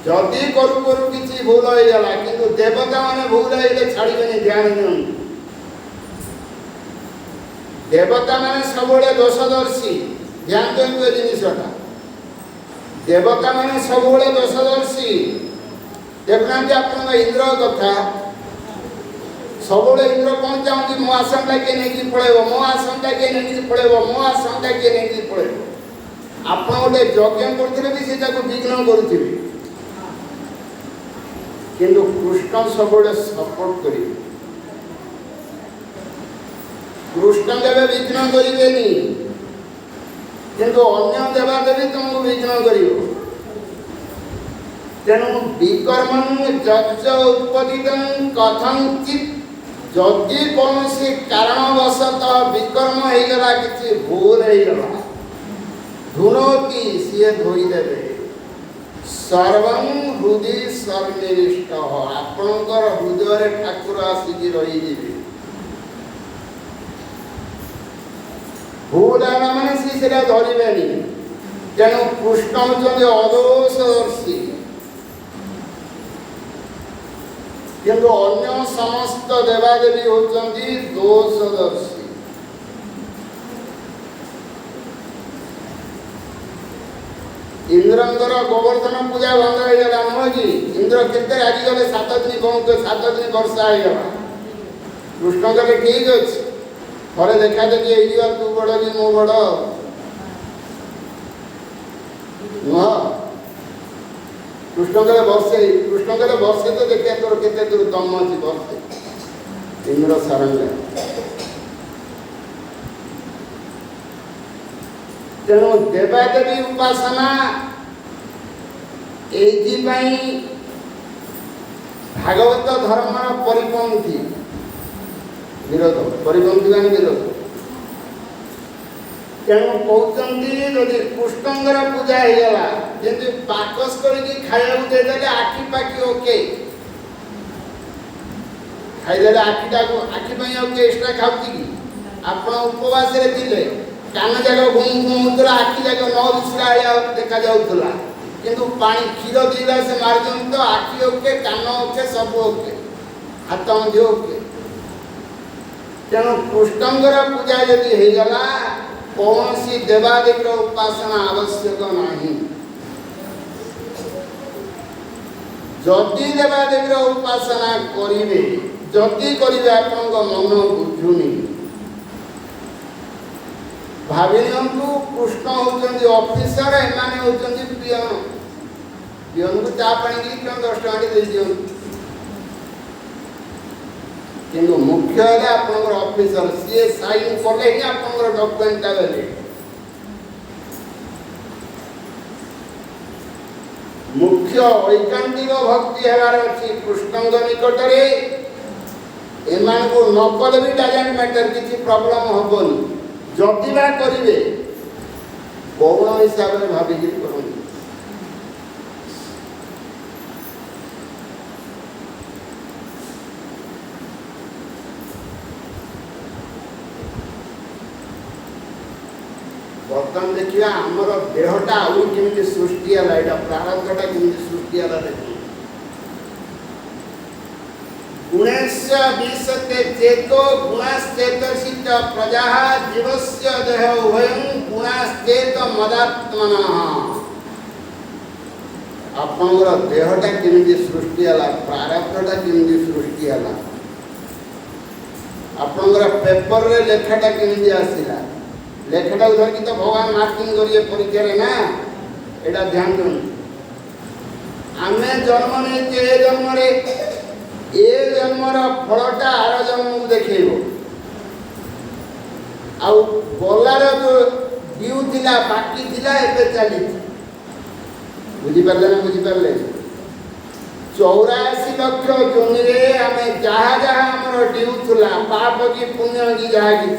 जदि करू करू किसी भूल हो गला किंतु देवता माने भूल होइले छाड़िबेनी ध्यान दियन देवता माने सबले दोषदर्शी ध्यान दियन जिनिसटा देवता माने सबले दोषदर्शी देखना आप इंद्र कथा सबले इंद्र कौन चाहती मो आसनटा के नहीं पड़ेबो मो आसनटा के नहीं पड़ेबो मो आसनटा के नहीं पड़ेबो आप गोटे यज्ञ करथिले भी सेटा को विघ्न करूथिबे किंतु कृष्ण सबले सपोर्ट करिवे कृष्ण केबे विघ्न करिवेनी किंतु अन्य देवा देवी तुमको विघ्न करिवो तेणु विकर्मं यज्ञ उत्पदितं कथंचित जदि कौन से कारणवशतः विकर्म हो गला किसी भूल हो गला धुनोती सी धोई देवे सर्वं हृदय सर्वनिष्ठ आपणकर हृदय ठाकुर आसिकी रही जीवे भूल है माने सी धरबेनी तेणु कृष्ण होते अदोषदर्शी किंतु अन्य समस्त देवादेवी होचंदी दोषदर्शी इंद्रंकर गोवर्धन पूजा बंद हो गला नुह कि इंद्र केते राजी गले 7 दिन बहुत 7 दिन वर्षा हो गला कृष्ण कहले ठीक अछि थोड़े देखा देखी हो तू बड़ कि मो बड़ नुह कृष्ण कहले वर्षे तो देखिए तोर केते दूर दम अछि वर्षे इंद्र सारंग तेणु देवादेवी उपासना एथि भागवत धर्म परिपंथी विरोध परिपंथी मान विरोध तेणु कहते जदि कृष्णंगर पूजा हो गला जमी पाकस करके खाया देदेले आखि पाखि ओके खाईदे आखिटा को आखि ओके एक्सट्रा खाऊती कि आप उपवास थे कान जाक घूम घूमुला आखि जाक न दिशा देखा जाऊला किंतु पानी क्षीर दीला से मार तो आखि ओके कान ओके सब ओके हाथ मध्य ओके तेणु कृष्णंगर पूजा जदि हो गला कौन सी देवादेवी उपासना आवश्यक नहीं जदि देवादेवी उपासना करिवे जदि करिवे आपन मन बुझुनी भाविनियंतु कृष्ण होचंदी ऑफिसर एमाने होचंदी पियन पियन को चा पानी की पियन 10 टका दे दियन किंतु मुख्य है आपनकर ऑफिसर सी साइन करले ही आपनकर डॉक्यूमेंट देले मुख्य ऐकांतिक भक्ति हेबार अछि कृष्णंग निकट रे एमान को नकल भी डजंट मैटर किसी प्रॉब्लम होबनी जदि बा करिवे कोन हिसाब रे भाबी कि करन बर्तमान देखिए आमर देहटा आउ केमी सृष्टि है यहाँ प्रारब्धटा केमी सृष्टि है देखिए गुणस्य विशते चेतो गुणश्चेतसि च प्रजा जीवस्य देह उभयं गुणश्चेत मदात्मनः आपनकर देहटा केमी सृष्टि है प्रारब्धटा केमी सृष्टि है आपनकर पेपर रे लेखाटा केमी आसिला लेखटा उधर की तो भगवान मार्किंग करिए परीक्षा रे ना एटा ध्यान दो आमे जन्म ने के जन्म रे ए जन्मर फलटा आर जन्म को देखेबो आउ गलार जो ड्यू थिला बाकी थिला एबे चली बुझी परले ना बुझी परले 84 लक्ष जमी रे आमे जहा जहा हमर ड्यू थिला पाप की पुण्य की जहा की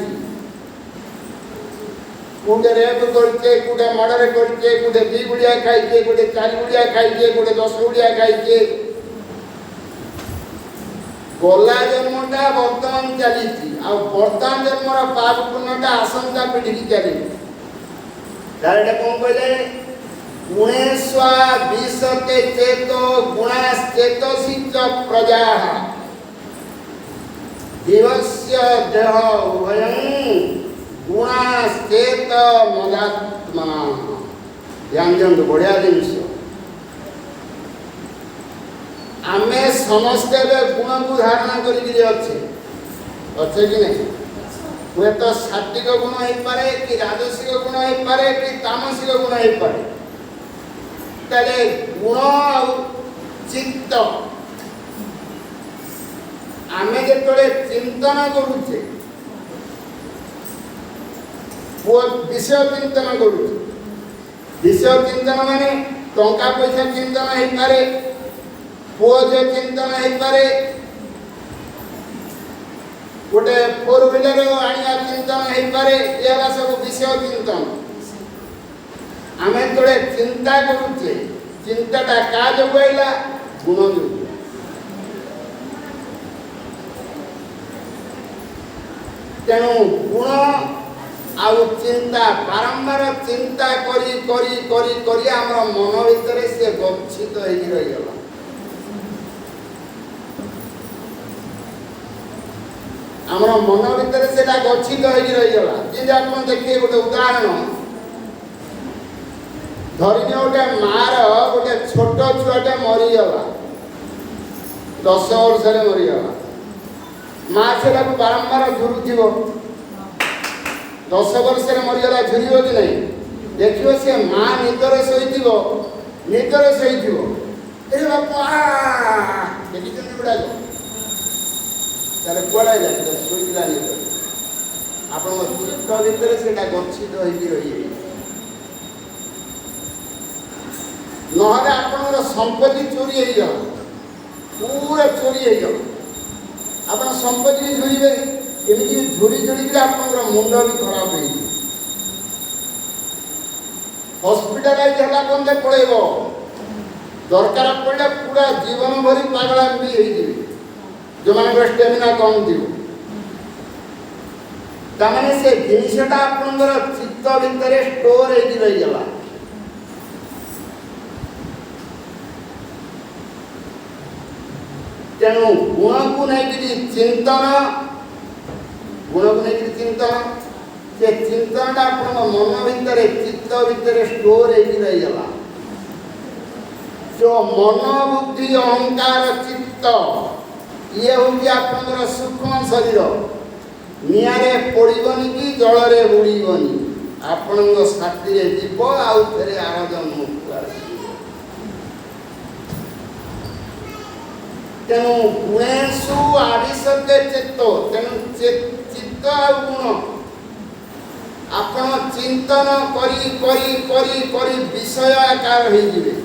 कुटे रेप करके कुटे मर्डर करके कुटे 2 गुड़िया खाइके कुटे 4 गुड़िया खाइके कुटे 10 गुड़िया खाइके गला जन्मटा वर्तमान चली आ वर्तमान जन्मर पाप पुण्यटा आसंका पीढ़ी की चली डायरेक्ट कौन कहले 19 20 वर्तन्ते चेतो गुणाश्चेतसि च प्रजाः जीवस्य देह उभयं गुणाश्चेत मदात्मना। ध्यान दियंतु, बढ़िया जिनिस। आमे समस्ते गुण को धारणा करिकि अच्छे कि नहीं? हुए तो सात्विक गुण हो पारे कि राजसिक गुण हो पारे कि तामसिक गुण हो पारे। तले गुण और चित्त आमे जेतले चिंतन करूचे वो विषय चिंतन करूचे। विषय चिंतन माने टंका पैसा चिंतन हो पारे, पुओ जो चिंतन हो पारे, गोटे फोर व्हीलर आनिया चिंतन हो पारे। यह सब विषय चिंतन। आमे तोड़े चिंता करूचे, चिंताटा का जो आइला? गुण जो। तेणु गुण आउ चिंता बारंबार चिंता करी करी करी करी हमर मन भीतर से गच्छित हो रही गला। हमर मन भीतर सेटा गच्छित हो रही गला। जे आपण देखिए गोटे उदाहरण धरिने गोटे मार गोटे छोट छुआटे मरीगला, 10 वर्ष मरीगला। माँ से बारंबार झुरुव, 10 वर्ष मरीगला झुरब कि नहीं? देखिए से माँ निदर शोथ निदर शोथ बापा देखिए गुड़ा तार कड़ा शोला निद आप चित्त भितर से गच्छित हो रही नहले आपन संपत्ति चोरी हो पूरा चोरी हो आप संपत्ति झुरबे एमती झुरी झुरी आप मुंड भी खराब हो हस्पिटालाइज है बंदे पड़ेब दरकार पड़े पूरा जीवन भरी पागला भी जो मान स्टेमिना कम थी तमाने से जिनसटा आपनकर चित्त भितर स्टोर हो रहीगला। तेणु गुण को नहीं चिंतन गुण को नहीं चिंतन से चिंतनटा अपन मन भितर चित्त भितर स्टोर हो रहीगला। जो मन बुद्धि अहंकार चित्त ये हूँ आपनकर सूक्ष्म शरीर निआरे पड़बनी कि जलरे बुड़बनी आपण साथी जीव आउ थे आर जन्म तेणु गुणेशु आविशते चित्त तेणु चित्त आ गुण आपण चिंतन करी करी करी करी विषय आकार हो जिवे।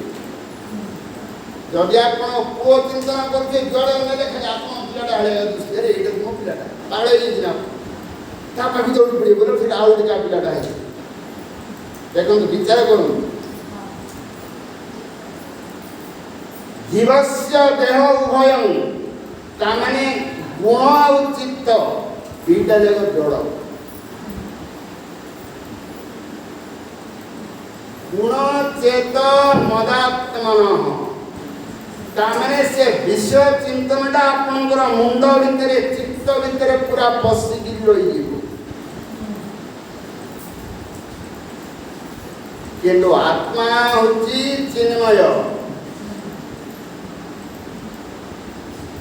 जदि आप पुओ चिंतन करके जुआड़े नेले खाली आप पिलाटा हाड़े दृष्टि अरे ये मो पिलाटा पाड़े ना ता पाखी दौड़ी पड़े बोले फिर आउ टा पिलाटा है देखो विचार करूँ जीवस्य देह उभयं तामाने गुण और चित्त दुईटा जगह जड़ गुण चेत मदात्मन तामाने से विषय चिंतनटा आपनकर मुंड भितर चित्त भितर पूरा पशिकी रही किंतु आत्मा होची चिन्मय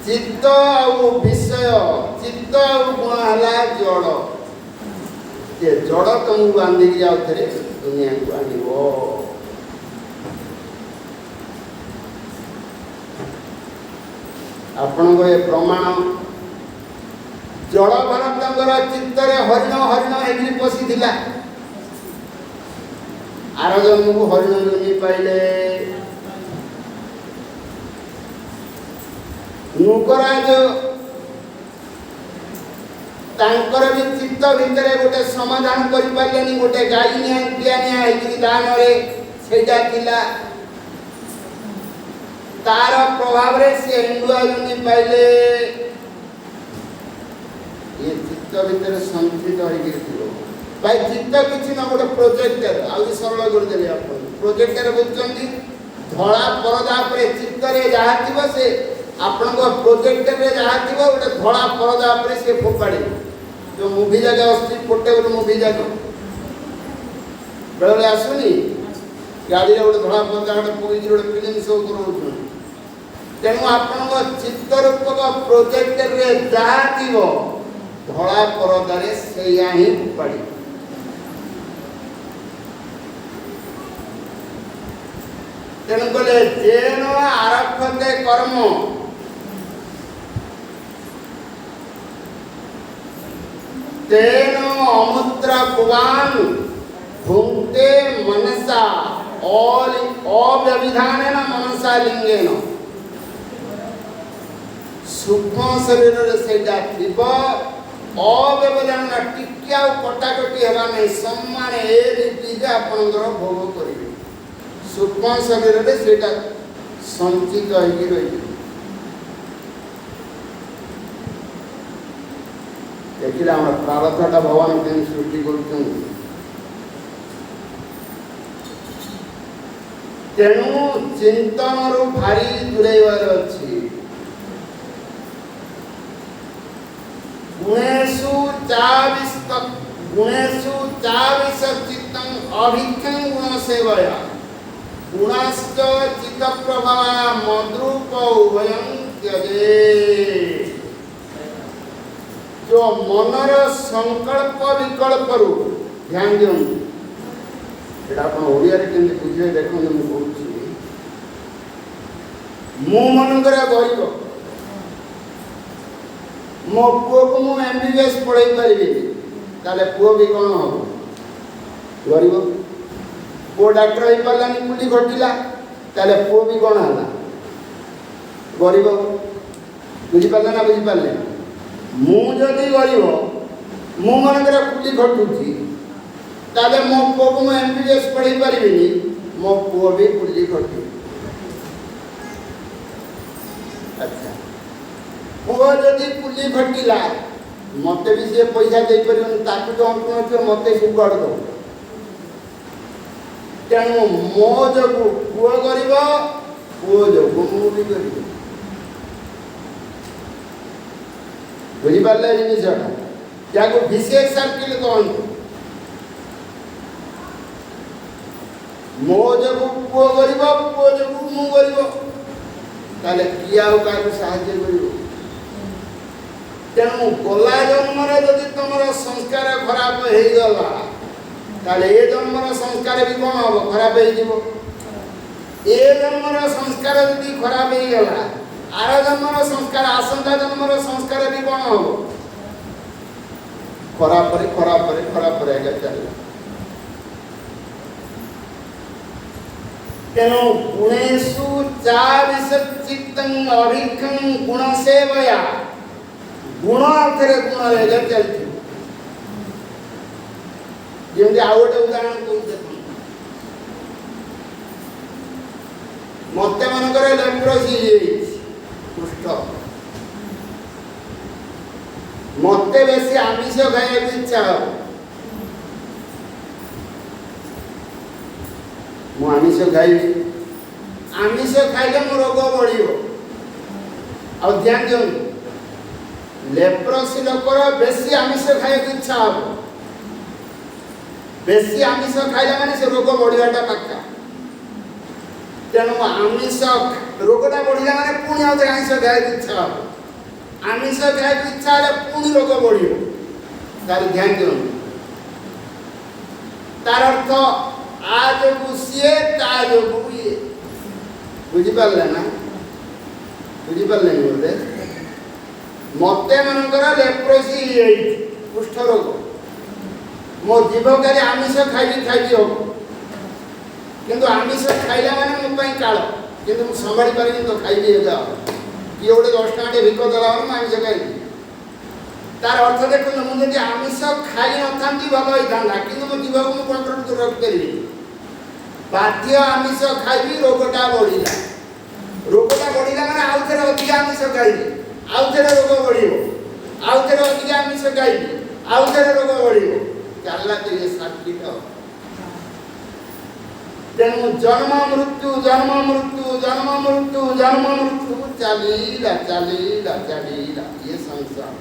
चित्त और विषय चित्त और गुण है जड़ से जड़ तुमको बांधिक जाओ थे दुनिया को आनिब आपण ये प्रमाण जड़ भरतर चित्तर हरिण हरिण एग्री पशि आर जन्म को हरिण जमी पाइले नुकराज तांकर भी चित्त भितर गोटे समाधान कर पारे गोटे गाई निया दान सेटा थिला तार प्रभाव रे से नुआ जमी पाइले ये चित्त भितर संचित हो भाई चित्त किसी ना गोटे प्रोजेक्टर आउ सरल कर देले आप प्रोजेक्टर बुझुचंदी धड़ा परदा पर चित्तरे जहाँ थी से आपण प्रोजेक्ट में जहाँ थी गोटे धड़ा परदा पर से फोपाड़े जो मूवी जगह अच्छी पोर्टेबल मूवी जगह बेले आसुनी गाड़ी गोटे धड़ा परदा गोटे पकड़ गोटे फिल्म शो कर तेणु आपण चित्तरूपक प्रोजेक्ट में जहाँ थी धड़ा परदार से ही फोपाड़ी तेणु कले जेन आरभते कर्म तेन अमुद्रा भुवान भुंक्ते मनसा अव्यभिधानेन मनसा लिंगेन सूक्ष्म शरीर सेटा थिब अव्यवधान टिकिया कटाकटी हेबा नै सम्मान ए रीति जे आपनकर भोग करिवे सूक्ष्म शरीर में सेटा संचित होगी रही देखिए हम प्रारब्धटा भगवान के सृष्टि कर तेणु चिंतन रु भारी दूरेबार अच्छी गुणेषु चाविश चित्तं अभिज्ञं गुण सेवया गुणाश्च चित्त प्रभा मद्रूप उभयं त्यजे जो मनर संकल्प विकल्प रु ध्यान दियो एटा अपन ओडिया रे केंति बुझे देखो मु बोलछि मु मनकर गरीब मो पुओ को मु एमबीबीएस पढ़ाई परिबे ताले पुओ भी कोन हो गरीब पुओ डॉक्टर हो पालानी पुली घटिला ताले पुओ भी कोन हला गरीब बुझी पाला ना बुझी पाले मु जदी गरीब मु मनकर पुली घटुची ताले मो पुओ को एमबीबीएस पढ़ाई परिबेनी मो पुओ भी पुली घटु अच्छा पुओ जदी पुली घटिला मते भी से पैसा दे परिबन ताकू तो अंत मते सुगाड़ दो तेणु मो जगु पुओ गरीब पुओ जगु मु भी गरीब बुझी पाले जिनिसटा याको विशेष सर्किल कहंतु मो जगु पुओ गरीब पुओ जगु मु गरीब ताले किया हो का सहाय्य करियो तेणु गला जन्म जदि तुम संस्कार खराब हो गला ताले ए जन्मर संस्कार भी कौन हम खराब हो ए जन्मर संस्कार यदि खराब हो गला आर जन्मर संस्कार आसंता जन्मर संस्कार भी कौन हम खराब पर खराब पर खराब पर आगे चल तेणु गुणेषु चाविशच्चित्तं अभिज्ञं गुण सेवया गुण अर्थरे गुण लेकर चलती जेमती आ गोटे उदाहरण कहते मते मनकर लेप्रोसी कुष्ठ मते बेसी आमिष खाइबा इच्छा हो मु आमिष खाइबी आमिष खाइले मो रोग बढ़ियो आ ध्यान दियो लेप्रोसी लोकर बेसी आमिष खाइबा इच्छा हो बेसी आमिष खाइला माने से रोग बढ़ियाटा पक्का तेणु आमिष रोगटा बढ़िया माने पुणी आउथे आमिष खाइबा इच्छा हो आमिष खाइबा इच्छा हेले पुणी रोग बढ़ियो तार ध्यान दियो तार अर्थ आज गुसिए ताज गुए बुझी पाले ना बुझी पाले बोले मते मनकर लेप्रोसी कुष्ठ रोग मो जीवकारी आमिष खाइबी हो किंतु आमिष खाइला माने मो पई काल किंतु मु संभाली पारिनी तो खाइबी हेगा कि ओडे 10 टाटे भिक दला माने आमिष खाइबी तार अर्थ देखो मु जदि आमिष खाइ न थांती भलो होई थांदा किंतु मो जीव को मु कंट्रोल कर रख करिबी बाध्य आमिष खाइबी रोगटा बढ़िला माने आउ थरे अधिक आमिष खाइबी आउ थरे रोग बढ़िबो आउ थरे अधिक आमिष खाइबी आउ थरे रोग बढ़िबो चलला तो ये सर्किट तेणु जन्म मृत्यु जन्म मृत्यु जन्म मृत्यु जन्म मृत्यु चलीला चलीला चलीला ये संसार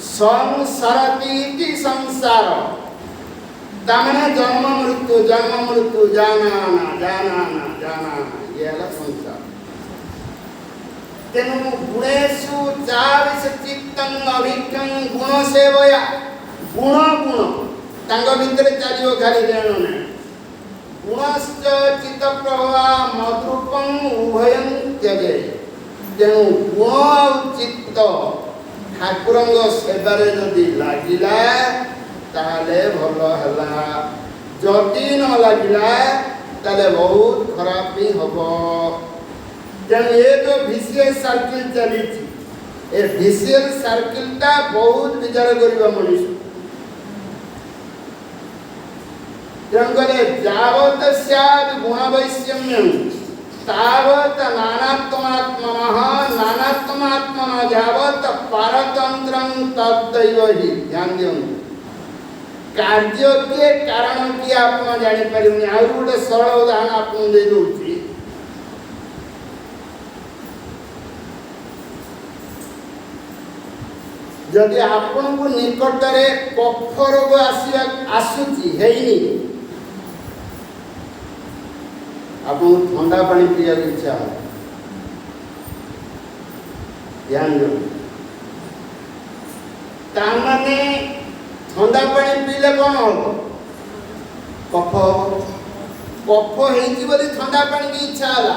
संसारती संसार तमने जन्म मृत्यु जानाना जानाना जानाना ये है संसार। तेणु गुणेषु चाविश चित्तं अभिज्ञं गुण सेवया गुण गुण तांग भितर चलियो खाली देणो ने गुणश्च चित्त प्रवाह मधुपं उभयं त्यजे। तेणु गुण और चित्त ठाकुरंग सेवारे जदि लागिला ताले भल हला जदि न लागिला ताले बहुत खराब भी हबो। तेणु ये जो विशेष सर्किल चली ए विशेष सर्किल ता बहुत विचार करिबा मनुष्य। तेणुकरे जावत स्याद गुणवैषम्यं तावत नानात्मात्मनः नानात्मात्मनः जावत पारतंत्रं तद्दैव हि। ध्यान दियो कार्य के कारण की आप जानि परिबनि। आ गोटे सरल उदाहरण आपन दे दोछि। जदि आपन को निकट रे कफ रोग आसुची हेइनी आपन ठंडा पानी पिया इच्छा हो ध्यान दो तामाने ठंडा पानी पीले कौन हो कफ कफ हेइची बोली ठंडा पानी की इच्छा होला।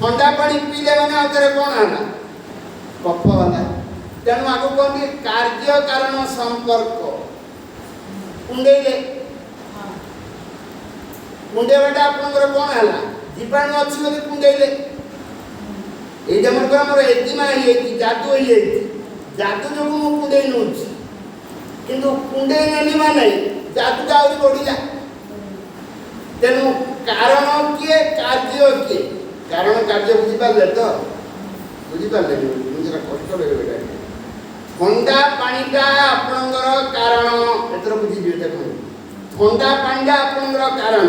ठंडा पानी पीले माने आउतरे कौन होला कफ होला। तेणु आगु कहते कार्य कारण संपर्क कुंडेले कुंडेबाटा आपनकर कौन है जीवाणु अच्छी बोली कुंडेले ये मन एजिमा जादू जादू जो कुंडे नौ किंतु कुंडे नेली माने जादूटा आहुरी बढ़िला। तेणु कारण किए कार्य किए कारण कार्य बुझिपारे तो बुझिपारे मुझे कष्ट लगे ठंडा पानीटा आपनकर कारण एतर बुझिबे। देखो ठंडा पानीटा आपनकर कारण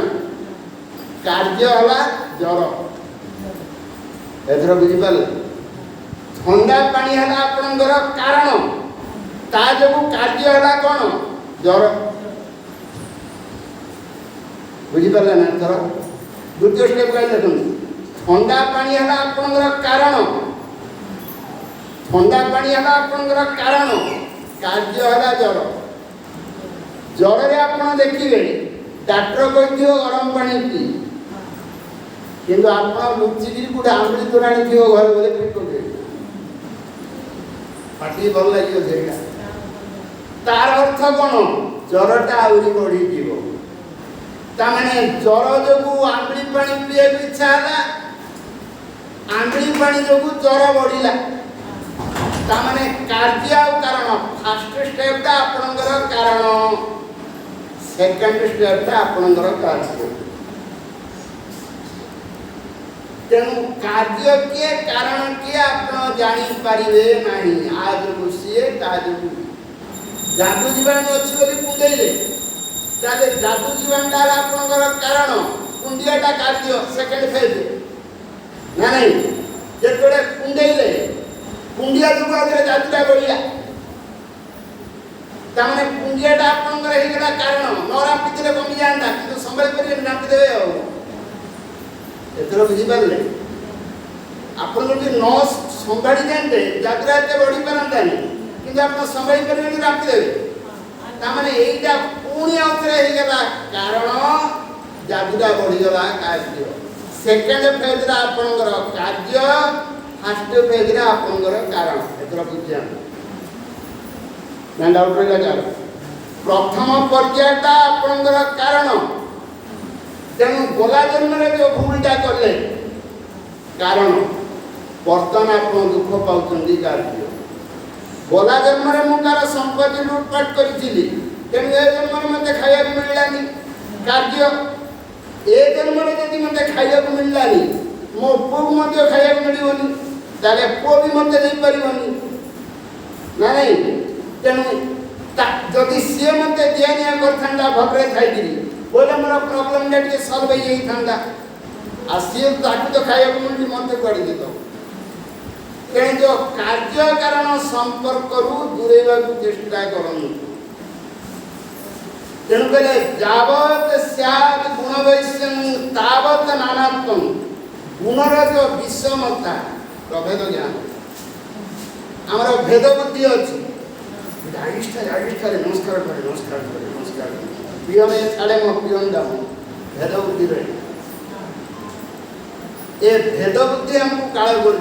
कार्य हला जर एतर बुझिपारे। ठंडा पानी हला आपनकर कारण ता जो कार्य हला कोन जर बुझिपारे ना। एतर द्वितीय स्टेप का देखो ठंडा पानी हला आपनकर कारण ठंडा पानी हला आपनकर कारण कार्य हला जर जर रे आपण देखिबे डॉक्टर कहथियो गरम पानी पी किंतु आपण लुचिगिरी गुड आंबली तोराणी थियो घर बोले पी को पाटी भल लागियो जेका तार अर्थ कोन जरटा आउरी बढ़ी जीवो। ता माने जर जोगु आंबली पानी पिए इच्छा हला आंबली पानी जोगु जर बढ़िला तामाने कार्य और कारण फर्स्ट स्टेप ता आपनकर कारण सेकंड स्टेप ता आपनकर कार्य। तेणु कार्य के कारण के आपण जानि परिबे नाही। आज गुसिए ताज जादू जीवाणु अछि बोली कुंडेले ताले जादू जीवाणुटा आपनकर कारण कुंडियाटा कार्य सेकंड फेज ना नहीं जेतोडे कुंडेले कुंडिया जो आगे जादूटा बढ़िया तामने कुंडियाटा आपनकर हे गला कारण नोरा पितले कमी जानता किंतु संभाल करिए नापि देबे हो एतरो बुझी पारले आपन जे नो संभाली जानते जादूरा एते बढ़ी परंतानी किंतु आपन संभाली करिए नापि देबे तामने एइटा पुणी आउतरे हे गला कारण जादूटा बढ़ी गला कार्य सेकंड फेज रा आपनकर कार्य फर्स्ट पेज रे आपनकर कारण एतर बुझिया ना डाउट रे लगा प्रथम पर्यायटा आपनकर कारण। तेणु गोला जन्म रे जो भूलटा करले कारण वर्तमान आपन दुख पाउछंदी कार्य। गोला जन्म रे मु कार संपत्ति लूटपाट करिथिली तेणु ए जन्म रे मते खाया मिललानी कार्य। ए जन्म रे जदि मते खाया मिललानी मो पुग मते खाया मिलिवनी ताले को भी मते नहीं परिवनी ना नहीं। तेणु जदि सी मते दियानिया करथंडा भगरे थाइगिरी बोले मोर प्रॉब्लम टे सॉल्व हो था आ सी ताकि तो खाया मिली मत कड़ी दे तेणु जो कार्य कारण संपर्क दूरेवा चेष्टा करूँ तेणु कहले जावत सैद गुण वैश्यम तावत नानात्म गुणर जो विषमता प्रभेद ज्ञान आमर भेद बुद्धि अच्छी नमस्कार करे पियन छाड़े मो पियन दाम भेद बुद्धि रहे ये भेद बुद्धि हमको काल कर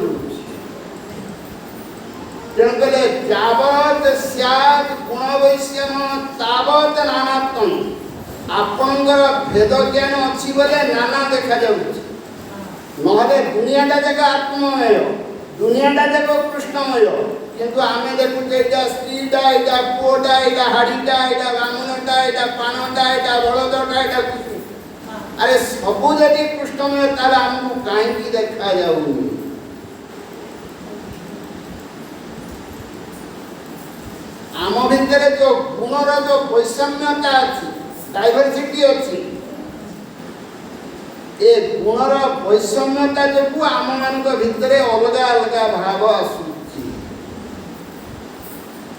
तेणु कहले जावत सैद गुण वैश्यम तावत नानात्म आपणकर भेद ज्ञान अच्छी बोले नाना देखा जाउछि नहले दुनियाटा जाक आत्ममय दुनियाटा जाक कृष्णमय किंतु आमे देखुचे एटा स्त्रीटा एटा पुओटा एटा हाड़ीटा एटा बामुनटा एटा पानटा एटा बलदटा एटा कुछ अरे सबु जदि कृष्णमय ताले हमको काहे देखा जाउनी आम भितर जो गुणर जो वैषम्यता अच्छी डाइवर्सिटी अच्छी ए गुणर वैषम्यता जो आम मान भितर अलग अलग भाव आसुची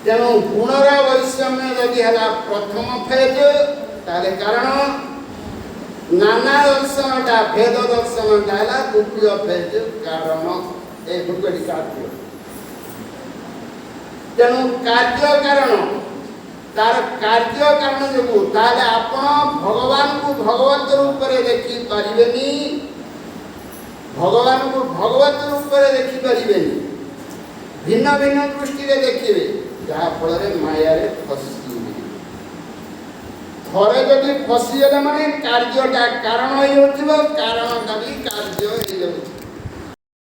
तेणु गुणर वैषम्य यदि है प्रथम फेज तारे कारण नाना दर्शनटा भेद दर्शनटा है द्वितीय फेज कारण ए गुरुटी कार्य तेणु कार्य कारण तार कार्य कारण जो ताले आपण भगवान को भगवत रूप रे देखि परिबेनी भगवान को भगवत रूप रे देखि परिबेनी भिन्न भिन्न दृष्टि रे देखिबे जहा फल रे माया रे फसिबे थरे जदि फसिले माने कार्यटा कारण होई होथिबो कारणटा भी कार्य होई जाउछि